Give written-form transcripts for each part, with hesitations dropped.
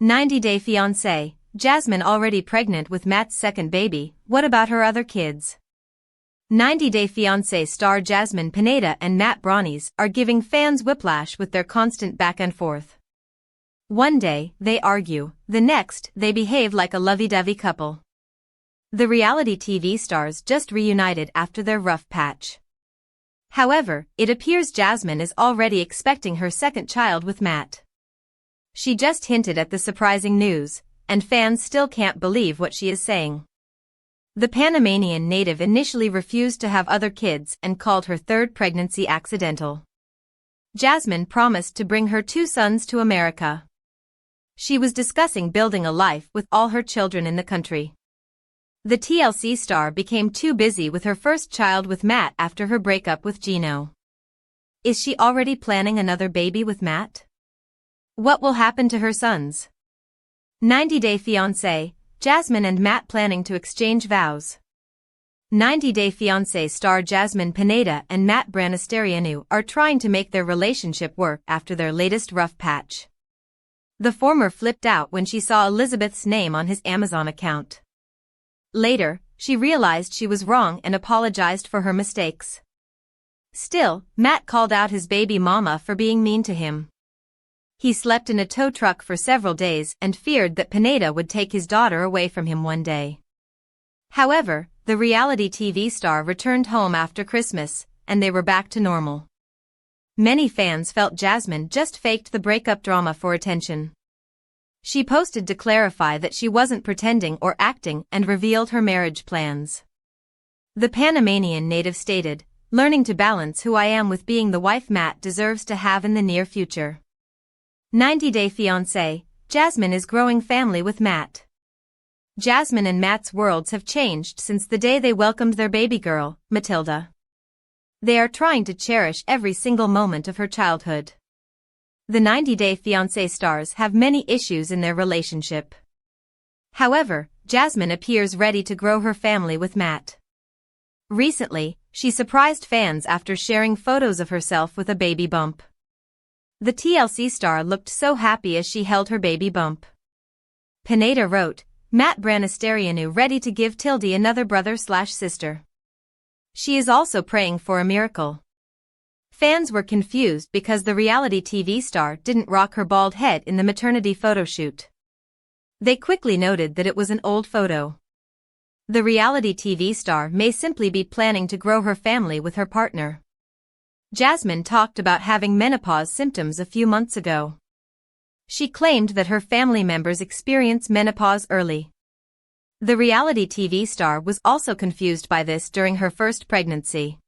90-day fiancé, Jasmine already pregnant with Matt's second baby, what about her other kids? 90-day fiancé star Jasmine Pineda and Matt Brownies are giving fans whiplash with their constant back and forth. One day, they argue, the next, they behave like a lovey-dovey couple. The reality TV stars just reunited after their rough patch. However, it appears Jasmine is already expecting her second child with Matt. She just hinted at the surprising news, and fans still can't believe what she is saying. The Panamanian native initially refused to have other kids and called her third pregnancy accidental. Jasmine promised to bring her 2 sons to America. She was discussing building a life with all her children in the country. The TLC star became too busy with her first child with Matt after her breakup with Gino. Is she already planning another baby with Matt? What will happen to her sons? 90-day fiancé, Jasmine and Matt planning to exchange vows. 90-day fiancé star Jasmine Pineda and Matt Brownies are trying to make their relationship work after their latest rough patch. The former flipped out when she saw Elizabeth's name on his Amazon account. Later, she realized she was wrong and apologized for her mistakes. Still, Matt called out his baby mama for being mean to him. He slept in a tow truck for several days and feared that Pineda would take his daughter away from him one day. However, the reality TV star returned home after Christmas, and they were back to normal. Many fans felt Jasmine just faked the breakup drama for attention. She posted to clarify that she wasn't pretending or acting and revealed her marriage plans. The Panamanian native stated, "Learning to balance who I am with being the wife Matt deserves to have in the near future." 90-day fiancé, Jasmine is growing family with Matt. Jasmine and Matt's worlds have changed since the day they welcomed their baby girl, Matilda. They are trying to cherish every single moment of her childhood. The 90-day fiancé stars have many issues in their relationship. However, Jasmine appears ready to grow her family with Matt. Recently, she surprised fans after sharing photos of herself with a baby bump. The TLC star looked so happy as she held her baby bump. Pineda wrote, Matt Brownies ready to give Tilde another brother/sister. She is also praying for a miracle. Fans were confused because the reality TV star didn't rock her bald head in the maternity photo shoot. They quickly noted that it was an old photo. The reality TV star may simply be planning to grow her family with her partner. Jasmine talked about having menopause symptoms a few months ago. She claimed that her family members experience menopause early. The reality TV star was also confused by this during her first pregnancy.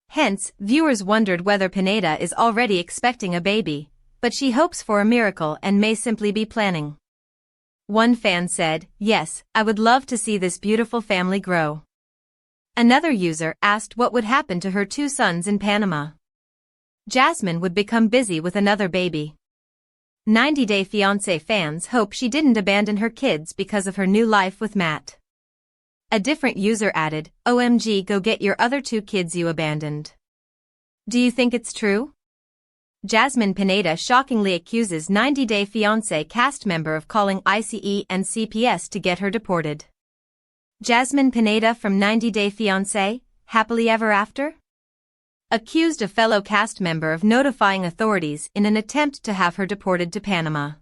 Hence, viewers wondered whether Pineda is already expecting a baby, but she hopes for a miracle and may simply be planning. One fan said, "Yes, I would love to see this beautiful family grow." Another user asked what would happen to her 2 sons in Panama. Jasmine would become busy with another baby. 90-day fiancé fans hope she didn't abandon her kids because of her new life with Matt. A different user added, "OMG, go get your other 2 kids you abandoned." Do you think it's true? Jasmine Pineda shockingly accuses 90-day fiancé cast member of calling ICE and CPS to get her deported. Jasmine Pineda from 90-day fiancé, happily ever after? Accused a fellow cast member of notifying authorities in an attempt to have her deported to Panama.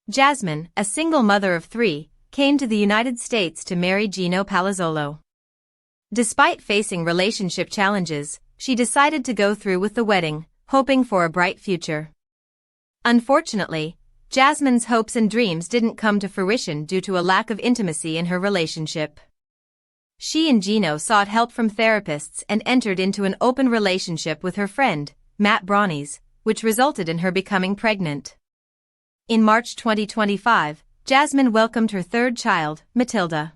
Jasmine, a single mother of 3, came to the United States to marry Gino Palazzolo. Despite facing relationship challenges, she decided to go through with the wedding, hoping for a bright future. Unfortunately, Jasmine's hopes and dreams didn't come to fruition due to a lack of intimacy in her relationship. She and Gino sought help from therapists and entered into an open relationship with her friend, Matt Brownies, which resulted in her becoming pregnant. In March 2025, Jasmine welcomed her 3rd child, Matilda.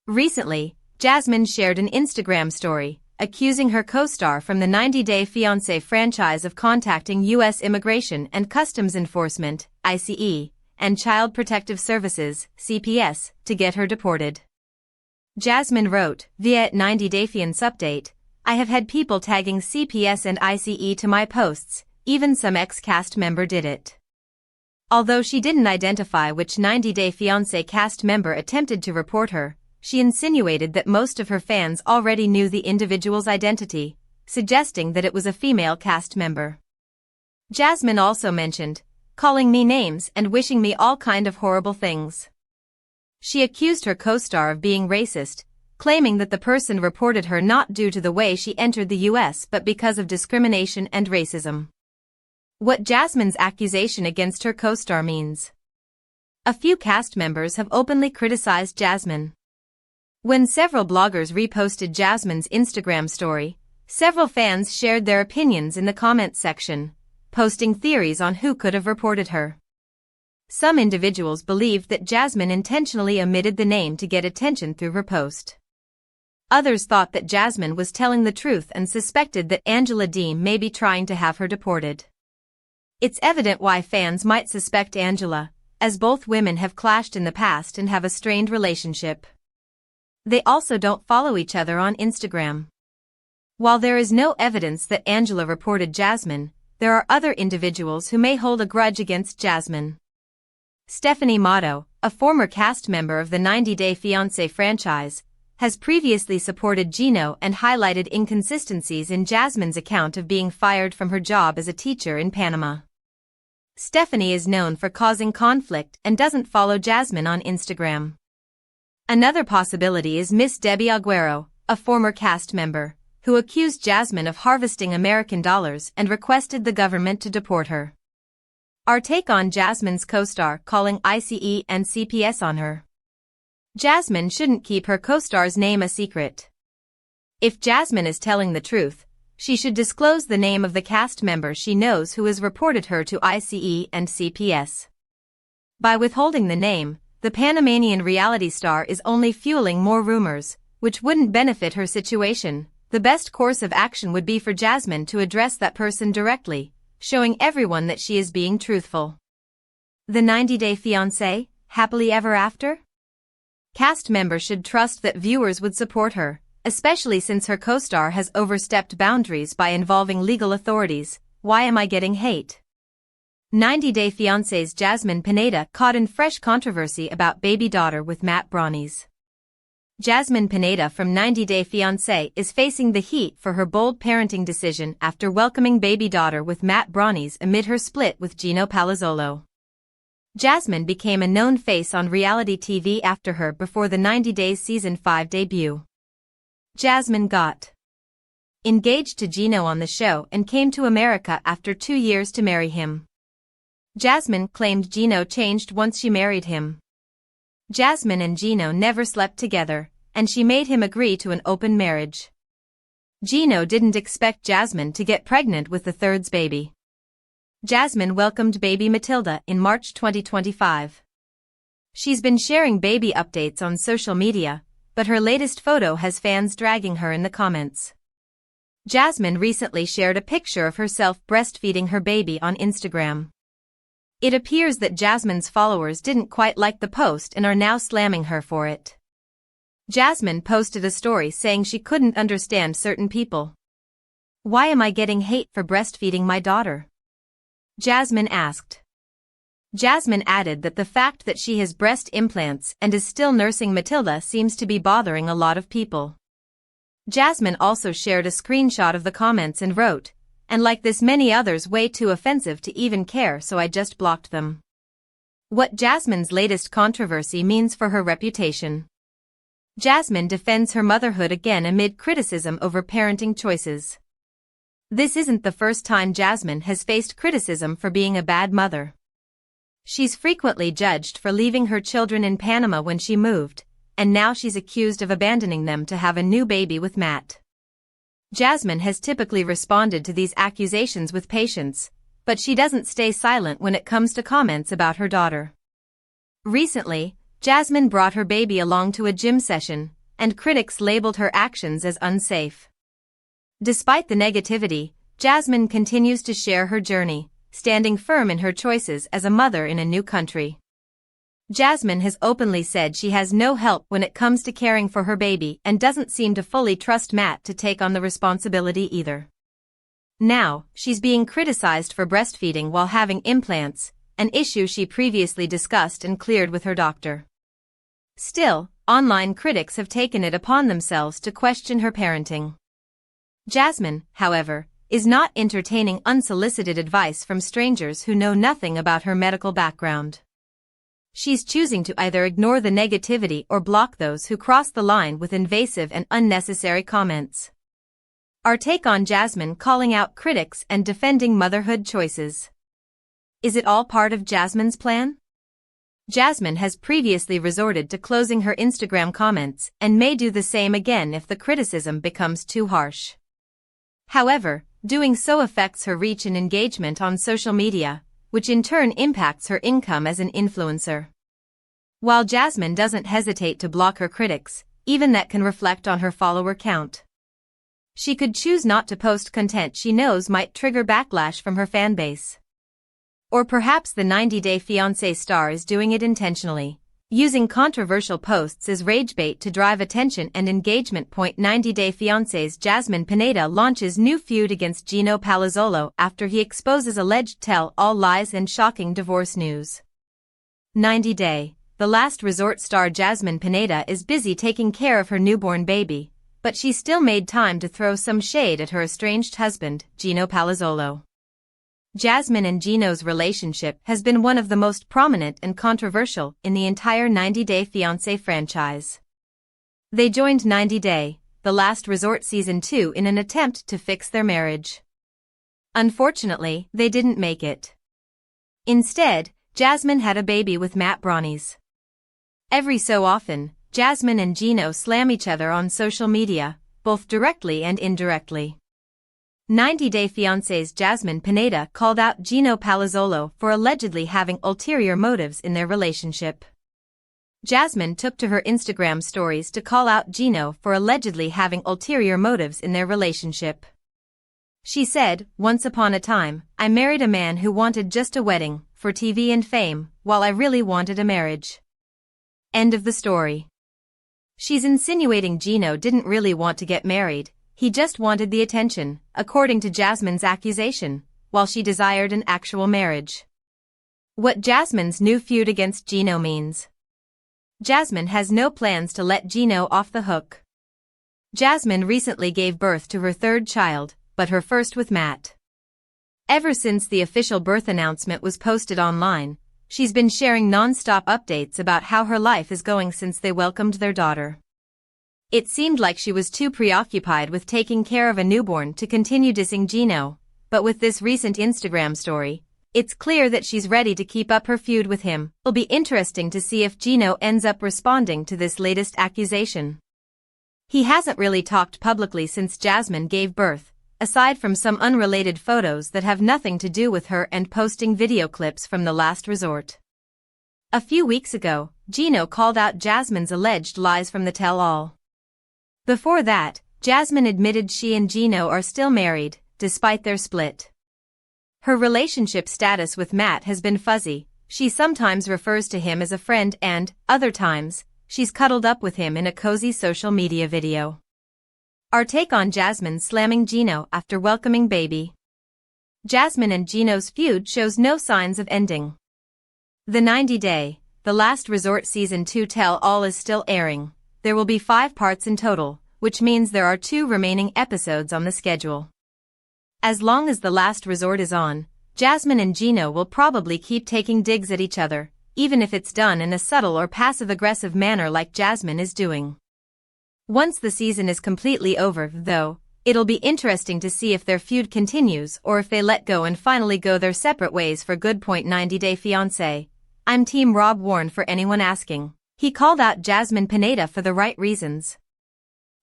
Recently, Jasmine shared an Instagram story, accusing her co-star from the 90-day fiancé franchise of contacting U.S. Immigration and Customs Enforcement, ICE, and Child Protective Services, CPS, to get her deported. Jasmine wrote, via 90-day fiancé update, "I have had people tagging CPS and ICE to my posts, even some ex-cast member did it. Although she didn't identify which 90-Day Fiancé cast member attempted to report her, she insinuated that most of her fans already knew the individual's identity, suggesting that it was a female cast member. Jasmine also mentioned, calling me names and wishing me all kind of horrible things. She accused her co-star of being racist, claiming that the person reported her not due to the way she entered the US but because of discrimination and racism. What Jasmine's accusation against her co-star means. A few cast members have openly criticized Jasmine. When several bloggers reposted Jasmine's Instagram story, several fans shared their opinions in the comments section, posting theories on who could have reported her. Some individuals believed that Jasmine intentionally omitted the name to get attention through her post. Others thought that Jasmine was telling the truth and suspected that Angela Deem may be trying to have her deported. It's evident why fans might suspect Angela, as both women have clashed in the past and have a strained relationship. They also don't follow each other on Instagram. While there is no evidence that Angela reported Jasmine, there are other individuals who may hold a grudge against Jasmine. Stephanie Motto, a former cast member of the 90-Day Fiancé franchise, has previously supported Gino and highlighted inconsistencies in Jasmine's account of being fired from her job as a teacher in Panama. Stephanie is known for causing conflict and doesn't follow Jasmine on Instagram. Another possibility is Miss Debbie Aguero, a former cast member, who accused Jasmine of harvesting American dollars and requested the government to deport her. Our take on Jasmine's co-star calling ICE and CPS on her. Jasmine shouldn't keep her co-star's name a secret. If Jasmine is telling the truth, she should disclose the name of the cast member she knows who has reported her to ICE and CPS. By withholding the name, the Panamanian reality star is only fueling more rumors, which wouldn't benefit her situation. The best course of action would be for Jasmine to address that person directly, showing everyone that she is being truthful. The 90-Day Fiancé, happily ever after? Cast members should trust that viewers would support her, especially since her co-star has overstepped boundaries by involving legal authorities. Why am I getting hate? 90-Day Fiancé's Jasmine Pineda caught in fresh controversy about baby daughter with Matt Brownies. Jasmine Pineda from 90-Day Fiancé is facing the heat for her bold parenting decision after welcoming baby daughter with Matt Brownies amid her split with Gino Palazzolo. Jasmine became a known face on reality TV after her before the 90 Days Season 5 debut. Jasmine got engaged to Gino on the show and came to America after 2 years to marry him. Jasmine claimed Gino changed once she married him. Jasmine and Gino never slept together, and she made him agree to an open marriage. Gino didn't expect Jasmine to get pregnant with the third baby. Jasmine welcomed baby Matilda in March 2025. She's been sharing baby updates on social media, but her latest photo has fans dragging her in the comments. Jasmine recently shared a picture of herself breastfeeding her baby on Instagram. It appears that Jasmine's followers didn't quite like the post and are now slamming her for it. Jasmine posted a story saying she couldn't understand certain people. Why am I getting hate for breastfeeding my daughter? Jasmine asked. Jasmine added that the fact that she has breast implants and is still nursing Matilda seems to be bothering a lot of people. Jasmine also shared a screenshot of the comments and wrote, "And like this many others way too offensive to even care, so I just blocked them." What Jasmine's latest controversy means for her reputation. Jasmine defends her motherhood again amid criticism over parenting choices. This isn't the first time Jasmine has faced criticism for being a bad mother. She's frequently judged for leaving her children in Panama when she moved, and now she's accused of abandoning them to have a new baby with Matt. Jasmine has typically responded to these accusations with patience, but she doesn't stay silent when it comes to comments about her daughter. Recently, Jasmine brought her baby along to a gym session, and critics labeled her actions as unsafe. Despite the negativity, Jasmine continues to share her journey, standing firm in her choices as a mother in a new country. Jasmine has openly said she has no help when it comes to caring for her baby and doesn't seem to fully trust Matt to take on the responsibility either. Now, she's being criticized for breastfeeding while having implants, an issue she previously discussed and cleared with her doctor. Still, online critics have taken it upon themselves to question her parenting. Jasmine, however, is not entertaining unsolicited advice from strangers who know nothing about her medical background. She's choosing to either ignore the negativity or block those who cross the line with invasive and unnecessary comments. Our take on Jasmine calling out critics and defending motherhood choices. Is it all part of Jasmine's plan? Jasmine has previously resorted to closing her Instagram comments and may do the same again if the criticism becomes too harsh. However, doing so affects her reach and engagement on social media, which in turn impacts her income as an influencer. While Jasmine doesn't hesitate to block her critics, even that can reflect on her follower count. She could choose not to post content she knows might trigger backlash from her fanbase. Or perhaps the 90-Day Fiancé star is doing it intentionally, using controversial posts as ragebait to drive attention and engagement. 90-Day Fiancé's Jasmine Pineda launches new feud against Gino Palazzolo after he exposes alleged tell-all lies and shocking divorce news. 90-Day, the last resort star Jasmine Pineda is busy taking care of her newborn baby, but she still made time to throw some shade at her estranged husband, Gino Palazzolo. Jasmine and Gino's relationship has been one of the most prominent and controversial in the entire 90-Day Fiancé franchise. They joined 90-Day, the last resort season 2 in an attempt to fix their marriage. Unfortunately, they didn't make it. Instead, Jasmine had a baby with Matt Brownies. Every so often, Jasmine and Gino slam each other on social media, both directly and indirectly. 90-Day Fiancé's Jasmine Pineda called out Gino Palazzolo for allegedly having ulterior motives in their relationship. Jasmine took to her Instagram stories to call out Gino for allegedly having ulterior motives in their relationship. She said, "Once upon a time, I married a man who wanted just a wedding, for TV and fame, while I really wanted a marriage." End of the story. She's insinuating Gino didn't really want to get married. He just wanted the attention, according to Jasmine's accusation, while she desired an actual marriage. What Jasmine's new feud against Gino means. Jasmine has no plans to let Gino off the hook. Jasmine recently gave birth to her third child, but her first with Matt. Ever since the official birth announcement was posted online, she's been sharing non-stop updates about how her life is going since they welcomed their daughter. It seemed like she was too preoccupied with taking care of a newborn to continue dissing Gino, but with this recent Instagram story, it's clear that she's ready to keep up her feud with him. It'll be interesting to see if Gino ends up responding to this latest accusation. He hasn't really talked publicly since Jasmine gave birth, aside from some unrelated photos that have nothing to do with her and posting video clips from the last resort. A few weeks ago, Gino called out Jasmine's alleged lies from the tell-all. Before that, Jasmine admitted she and Gino are still married, despite their split. Her relationship status with Matt has been fuzzy. She sometimes refers to him as a friend and, other times, she's cuddled up with him in a cozy social media video. Our take on Jasmine slamming Gino after welcoming baby. Jasmine and Gino's feud shows no signs of ending. The 90-Day, the last resort season 2 tell-all is still airing. There will be 5 parts in total, which means there are 2 remaining episodes on the schedule. As long as the last resort is on, Jasmine and Gino will probably keep taking digs at each other, even if it's done in a subtle or passive-aggressive manner like Jasmine is doing. Once the season is completely over, though, it'll be interesting to see if their feud continues or if they let go and finally go their separate ways for good. 90-Day Fiancé. I'm Team Rob Warren for anyone asking. He called out Jasmine Pineda for the right reasons.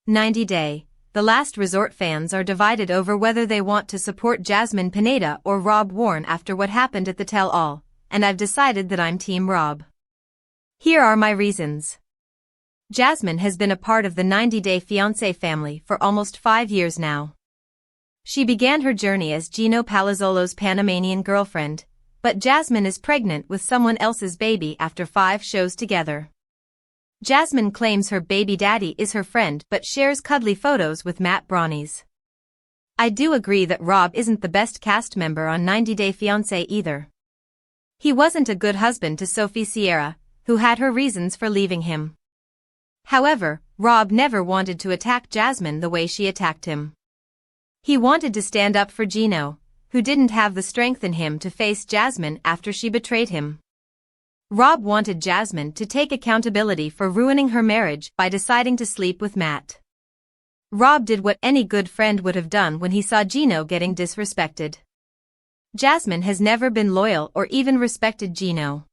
90-Day, the last resort fans are divided over whether they want to support Jasmine Pineda or Rob Warren after what happened at the tell-all, and I've decided that I'm Team Rob. Here are my reasons. Jasmine has been a part of the 90-Day Fiancé family for almost 5 years now. She began her journey as Gino Palazzolo's Panamanian girlfriend, but Jasmine is pregnant with someone else's baby after 5 shows together. Jasmine claims her baby daddy is her friend but shares cuddly photos with Matt Brownies. I do agree that Rob isn't the best cast member on 90-Day Fiancé either. He wasn't a good husband to Sophie Sierra, who had her reasons for leaving him. However, Rob never wanted to attack Jasmine the way she attacked him. He wanted to stand up for Gino, who didn't have the strength in him to face Jasmine after she betrayed him. Rob wanted Jasmine to take accountability for ruining her marriage by deciding to sleep with Matt. Rob did what any good friend would have done when he saw Gino getting disrespected. Jasmine has never been loyal or even respected Gino.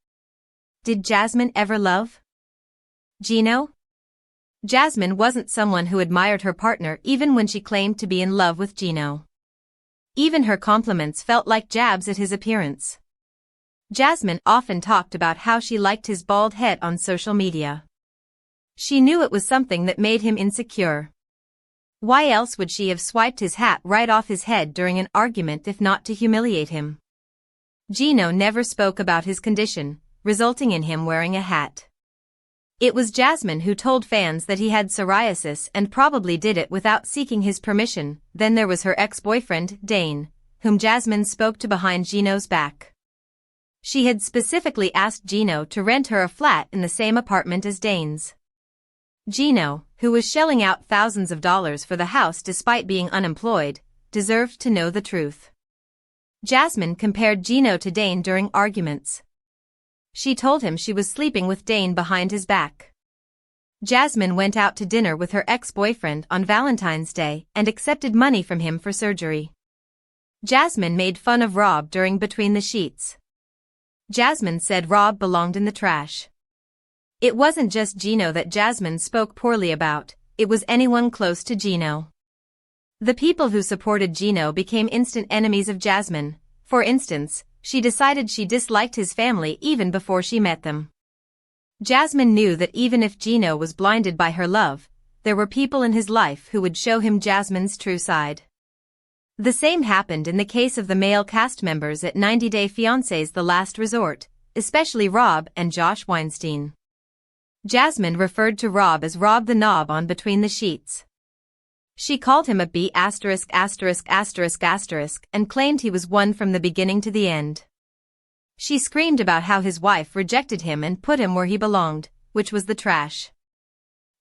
Did Jasmine ever love Gino? Jasmine wasn't someone who admired her partner even when she claimed to be in love with Gino. Even her compliments felt like jabs at his appearance. Jasmine often talked about how she liked his bald head on social media. She knew it was something that made him insecure. Why else would she have swiped his hat right off his head during an argument if not to humiliate him? Gino never spoke about his condition, resulting in him wearing a hat. It was Jasmine who told fans that he had psoriasis and probably did it without seeking his permission. Then there was her ex-boyfriend, Dane, whom Jasmine spoke to behind Gino's back. She had specifically asked Gino to rent her a flat in the same apartment as Dane's. Gino, who was shelling out thousands of dollars for the house despite being unemployed, deserved to know the truth. Jasmine compared Gino to Dane during arguments. She told him she was sleeping with Dane behind his back. Jasmine went out to dinner with her ex-boyfriend on Valentine's Day and accepted money from him for surgery. Jasmine made fun of Rob during Between the Sheets. Jasmine said Rob belonged in the trash. It wasn't just Gino that Jasmine spoke poorly about, it was anyone close to Gino. The people who supported Gino became instant enemies of Jasmine. For instance, she decided she disliked his family even before she met them. Jasmine knew that even if Gino was blinded by her love, there were people in his life who would show him Jasmine's true side. The same happened in the case of the male cast members at 90 Day Fiancé's The Last Resort, especially Rob and Josh Weinstein. Jasmine referred to Rob as Rob the Knob on Between the Sheets. She called him a B*** and claimed he was one from the beginning to the end. She screamed about how his wife rejected him and put him where he belonged, which was the trash.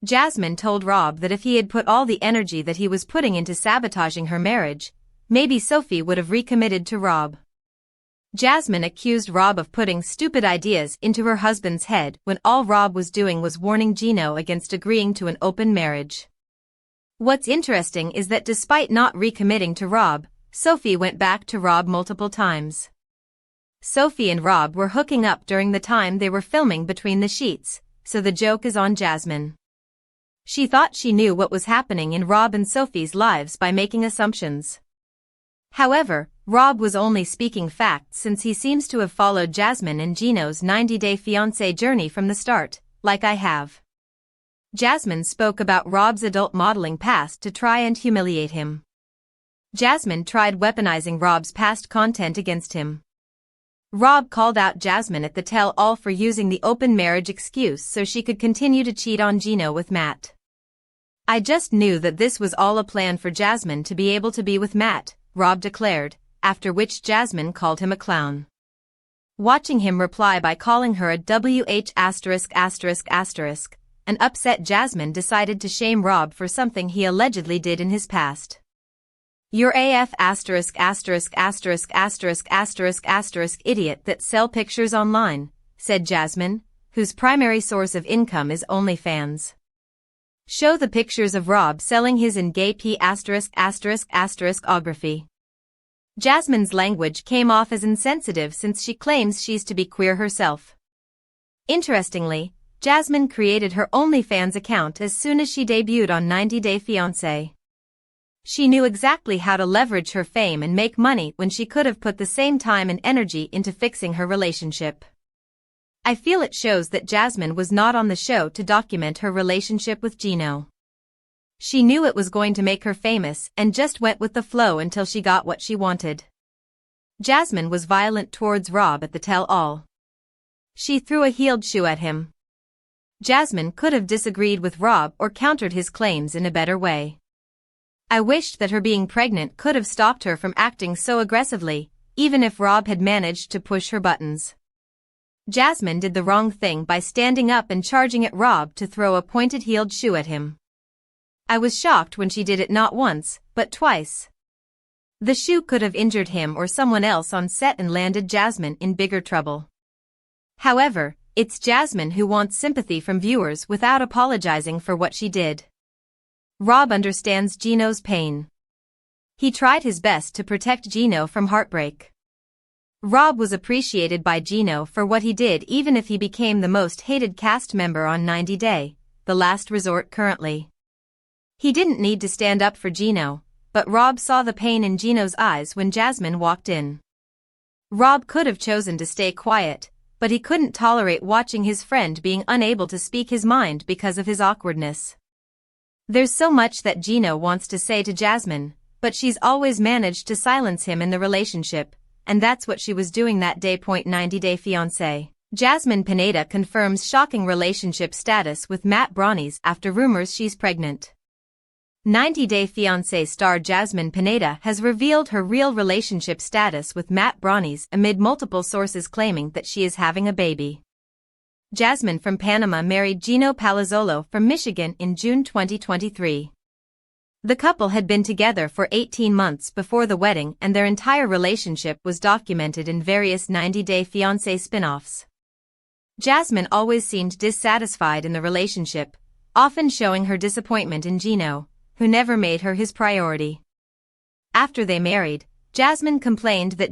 Jasmine told Rob that if he had put all the energy that he was putting into sabotaging her marriage, maybe Sophie would have recommitted to Rob. Jasmine accused Rob of putting stupid ideas into her husband's head when all Rob was doing was warning Gino against agreeing to an open marriage. What's interesting is that despite not recommitting to Rob, Sophie went back to Rob multiple times. Sophie and Rob were hooking up during the time they were filming Between the Sheets, so the joke is on Jasmine. She thought she knew what was happening in Rob and Sophie's lives by making assumptions. However, Rob was only speaking facts since he seems to have followed Jasmine and Gino's 90-day fiancé journey from the start, like I have. Jasmine spoke about Rob's adult modeling past to try and humiliate him. Jasmine tried weaponizing Rob's past content against him. Rob called out Jasmine at the tell-all for using the open marriage excuse so she could continue to cheat on Gino with Matt. I just knew that this was all a plan for Jasmine to be able to be with Matt, Rob declared, after which Jasmine called him a clown. Watching him reply by calling her a WH******, an upset Jasmine decided to shame Rob for something he allegedly did in his past. "You're AF********* idiot that sell pictures online," said Jasmine, whose primary source of income is OnlyFans. "Show the pictures of Rob selling his in gay *******ography. Jasmine's language came off as insensitive since she claims she's to be queer herself. Interestingly, Jasmine created her OnlyFans account as soon as she debuted on 90 Day Fiancé. She knew exactly how to leverage her fame and make money when she could have put the same time and energy into fixing her relationship. I feel it shows that Jasmine was not on the show to document her relationship with Gino. She knew it was going to make her famous and just went with the flow until she got what she wanted. Jasmine was violent towards Rob at the tell-all. She threw a heeled shoe at him. Jasmine could have disagreed with Rob or countered his claims in a better way. I wished that her being pregnant could have stopped her from acting so aggressively, even if Rob had managed to push her buttons. Jasmine did the wrong thing by standing up and charging at Rob to throw a pointed-heeled shoe at him. I was shocked when she did it not once, but twice. The shoe could have injured him or someone else on set and landed Jasmine in bigger trouble. However, it's Jasmine who wants sympathy from viewers without apologizing for what she did. Rob understands Gino's pain. He tried his best to protect Gino from heartbreak. Rob was appreciated by Gino for what he did, even if he became the most hated cast member on 90 Day, the last resort currently. He didn't need to stand up for Gino, but Rob saw the pain in Gino's eyes when Jasmine walked in. Rob could have chosen to stay quiet, but he couldn't tolerate watching his friend being unable to speak his mind because of his awkwardness. There's so much that Gino wants to say to Jasmine, but she's always managed to silence him in the relationship, and that's what she was doing that day. 90 Day Fiancé. Jasmine Pineda confirms shocking relationship status with Matt Brownies after rumors she's pregnant. 90 Day Fiancé star Jasmine Pineda has revealed her real relationship status with Matt Brownies amid multiple sources claiming that she is having a baby. Jasmine from Panama married Gino Palazzolo from Michigan in June 2023. The couple had been together for 18 months before the wedding, and their entire relationship was documented in various 90 Day Fiancé spin-offs. Jasmine always seemed dissatisfied in the relationship, often showing her disappointment in Gino, who never made her his priority. After they married, Jasmine complained that